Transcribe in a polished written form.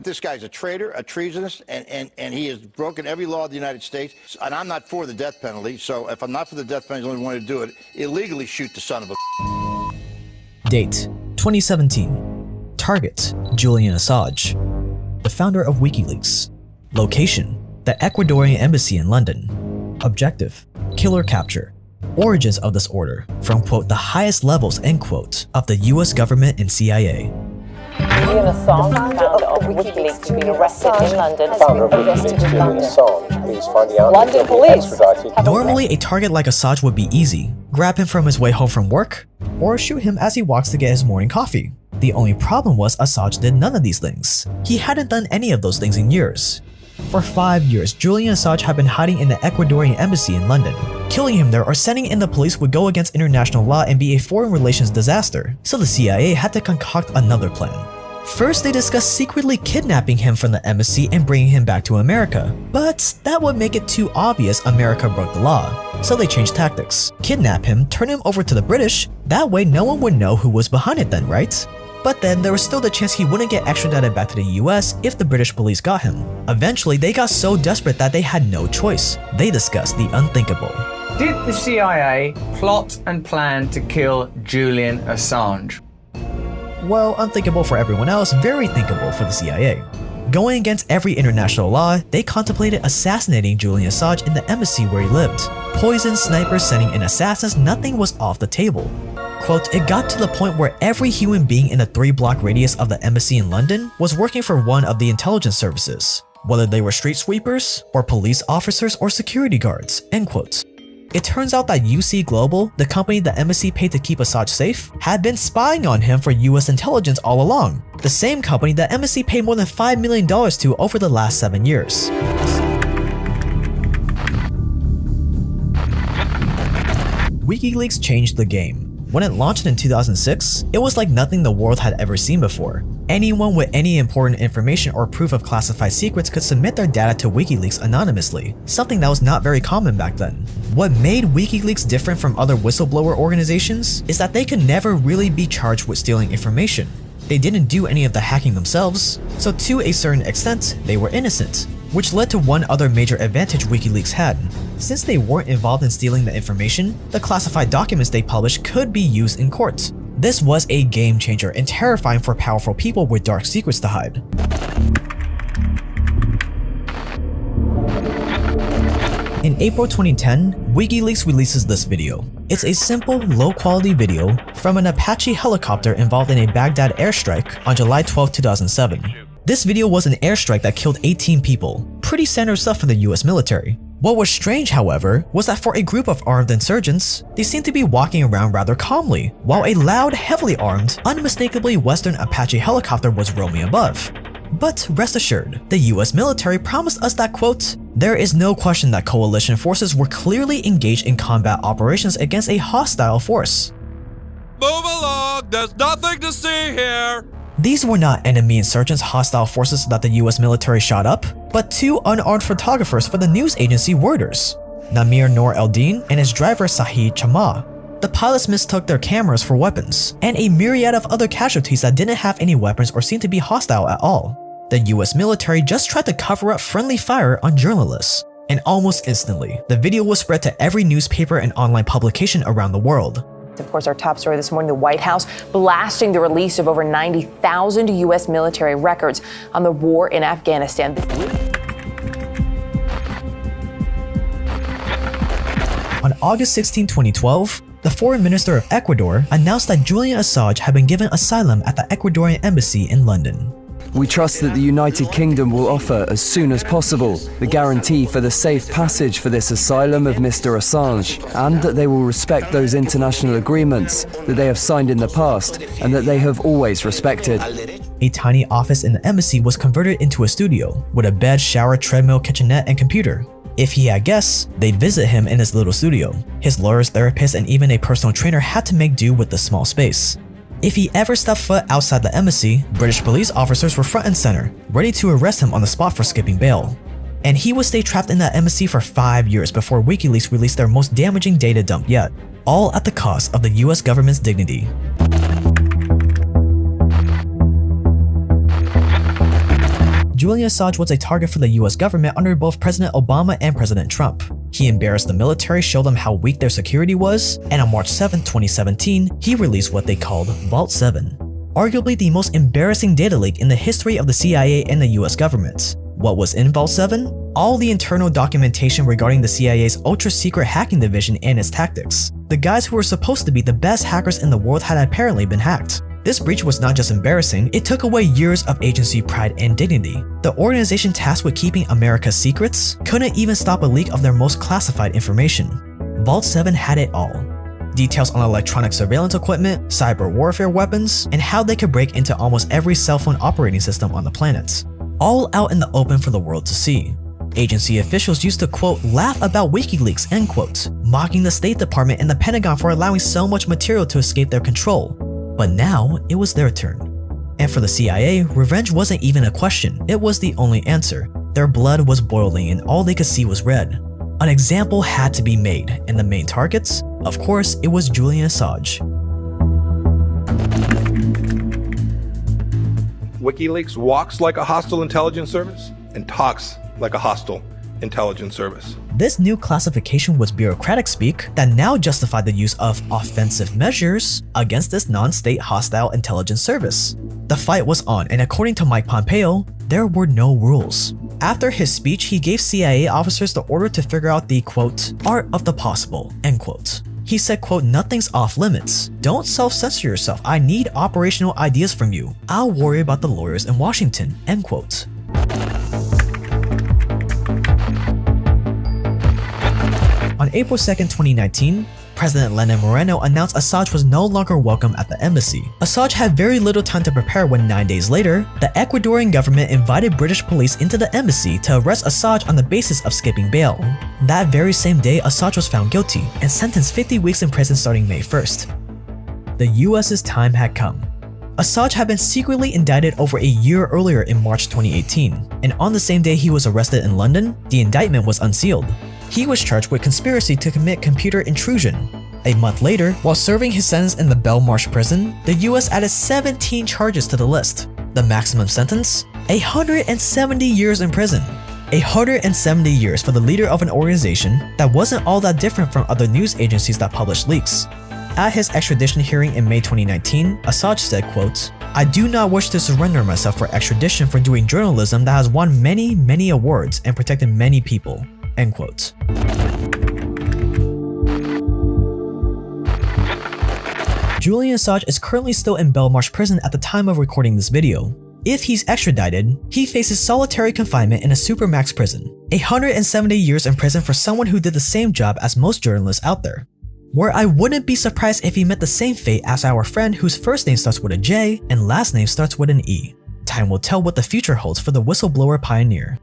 This guy's a traitor, a treasonous, and he has broken every law of the United States. And I'm not for the death penalty, so if I'm not for the death penalty, the only one to do it, illegally shoot the son of a... Date: 2017. Target: Julian Assange, the founder of WikiLeaks. Location: the Ecuadorian Embassy in London. Objective: kill or capture. Origins of this order: from quote the highest levels end quote of the US government and CIA. Julian Assange, founder of WikiLeaks, has been arrested in London. Founder of WikiLeaks, Julian Assange, is finding out London police. Normally, a target like Assange would be easy. Grab him from his way home from work, or shoot him as he walks to get his morning coffee. The only problem was Assange did none of these things. He hadn't done any of those things in years. For 5 years, Julian Assange had been hiding in the Ecuadorian embassy in London. Killing him there or sending in the police would go against international law and be a foreign relations disaster, so the CIA had to concoct another plan. First, they discussed secretly kidnapping him from the embassy and bringing him back to America, but that would make it too obvious America broke the law, so they changed tactics. Kidnap him, turn him over to the British, that way no one would know who was behind it then, right? But then there was still the chance he wouldn't get extradited back to the US if the British police got him. Eventually, they got so desperate that they had no choice. They discussed the unthinkable. Did the CIA plot and plan to kill Julian Assange? Well, unthinkable for everyone else, very thinkable for the CIA. Going against every international law, they contemplated assassinating Julian Assange in the embassy where he lived. Poison, snipers, sending in assassins, nothing was off the table. Quote, it got to the point where every human being in a 3-block radius of the embassy in London was working for one of the intelligence services, whether they were street sweepers, or police officers, or security guards, end quote. It turns out that UC Global, the company the embassy paid to keep Assange safe, had been spying on him for US intelligence all along. The same company the embassy paid more than $5 million to over the last 7 years. WikiLeaks changed the game. When it launched in 2006, it was like nothing the world had ever seen before. Anyone with any important information or proof of classified secrets could submit their data to WikiLeaks anonymously, something that was not very common back then. What made WikiLeaks different from other whistleblower organizations is that they could never really be charged with stealing information. They didn't do any of the hacking themselves, so to a certain extent, they were innocent, which led to one other major advantage WikiLeaks had. Since they weren't involved in stealing the information, the classified documents they published could be used in court. This was a game changer and terrifying for powerful people with dark secrets to hide. In April 2010, WikiLeaks releases this video. It's a simple, low-quality video from an Apache helicopter involved in a Baghdad airstrike on July 12, 2007. This video was an airstrike that killed 18 people, pretty standard stuff for the US military. What was strange, however, was that for a group of armed insurgents, they seemed to be walking around rather calmly, while a loud, heavily armed, unmistakably Western Apache helicopter was roaming above. But rest assured, the US military promised us that, quote, there is no question that coalition forces were clearly engaged in combat operations against a hostile force. Move along, there's nothing to see here! These were not enemy insurgents hostile forces that the US military shot up, but 2 unarmed photographers for the news agency Reuters, Namir Noor Eldin and his driver Sahid Chama. The pilots mistook their cameras for weapons, and a myriad of other casualties that didn't have any weapons or seemed to be hostile at all. The US military just tried to cover up friendly fire on journalists, and almost instantly, the video was spread to every newspaper and online publication around the world. Of course, our top story this morning, the White House blasting the release of over 90,000 U.S. military records on the war in Afghanistan. On August 16, 2012, the foreign minister of Ecuador announced that Julian Assange had been given asylum at the Ecuadorian embassy in London. We trust that the United Kingdom will offer as soon as possible the guarantee for the safe passage for this asylum of Mr. Assange, and that they will respect those international agreements that they have signed in the past and that they have always respected. A tiny office in the embassy was converted into a studio, with a bed, shower, treadmill, kitchenette, and computer. If he had guests, they'd visit him in his little studio. His lawyers, therapists, and even a personal trainer had to make do with the small space. If he ever stepped foot outside the embassy, British police officers were front and center, ready to arrest him on the spot for skipping bail. And he would stay trapped in that embassy for 5 years before WikiLeaks released their most damaging data dump yet, all at the cost of the US government's dignity. Julian Assange was a target for the US government under both President Obama and President Trump. He embarrassed the military, showed them how weak their security was, and on March 7, 2017, he released what they called Vault 7. Arguably the most embarrassing data leak in the history of the CIA and the US government. What was in Vault 7? All the internal documentation regarding the CIA's ultra-secret hacking division and its tactics. The guys who were supposed to be the best hackers in the world had apparently been hacked. This breach was not just embarrassing, it took away years of agency pride and dignity. The organization tasked with keeping America's secrets couldn't even stop a leak of their most classified information. Vault 7 had it all. Details on electronic surveillance equipment, cyber warfare weapons, and how they could break into almost every cell phone operating system on the planet. All out in the open for the world to see. Agency officials used to, quote, laugh about WikiLeaks, end quote, mocking the State Department and the Pentagon for allowing so much material to escape their control. But now, it was their turn. And for the CIA, revenge wasn't even a question, it was the only answer. Their blood was boiling and all they could see was red. An example had to be made, and the main targets? Of course, it was Julian Assange. WikiLeaks walks like a hostile intelligence service and talks like a hostile intelligence service. This new classification was bureaucratic speak that now justified the use of offensive measures against this non-state hostile intelligence service. The fight was on, and according to Mike Pompeo, there were no rules. After his speech, he gave CIA officers the order to figure out the, quote, art of the possible, end quote. He said, quote, nothing's off limits. Don't self-censor yourself. I need operational ideas from you. I'll worry about the lawyers in Washington, end quote. On April 2, 2019, President Lenin Moreno announced Assange was no longer welcome at the embassy. Assange had very little time to prepare when 9 days later, the Ecuadorian government invited British police into the embassy to arrest Assange on the basis of skipping bail. That very same day, Assange was found guilty and sentenced 50 weeks in prison starting May 1st. The US's time had come. Assange had been secretly indicted over a year earlier in March 2018, and on the same day he was arrested in London, the indictment was unsealed. He was charged with conspiracy to commit computer intrusion. A month later, while serving his sentence in the Belmarsh prison, the US added 17 charges to the list. The maximum sentence? 170 years in prison. 170 years for the leader of an organization that wasn't all that different from other news agencies that published leaks. At his extradition hearing in May 2019, Assange said, quote, I do not wish to surrender myself for extradition for doing journalism that has won many, many awards and protected many people. End quote. Julian Assange is currently still in Belmarsh prison at the time of recording this video. If he's extradited, he faces solitary confinement in a supermax prison, 170 years in prison for someone who did the same job as most journalists out there. Where I wouldn't be surprised if he met the same fate as our friend whose first name starts with a J and last name starts with an E. Time will tell what the future holds for the whistleblower pioneer.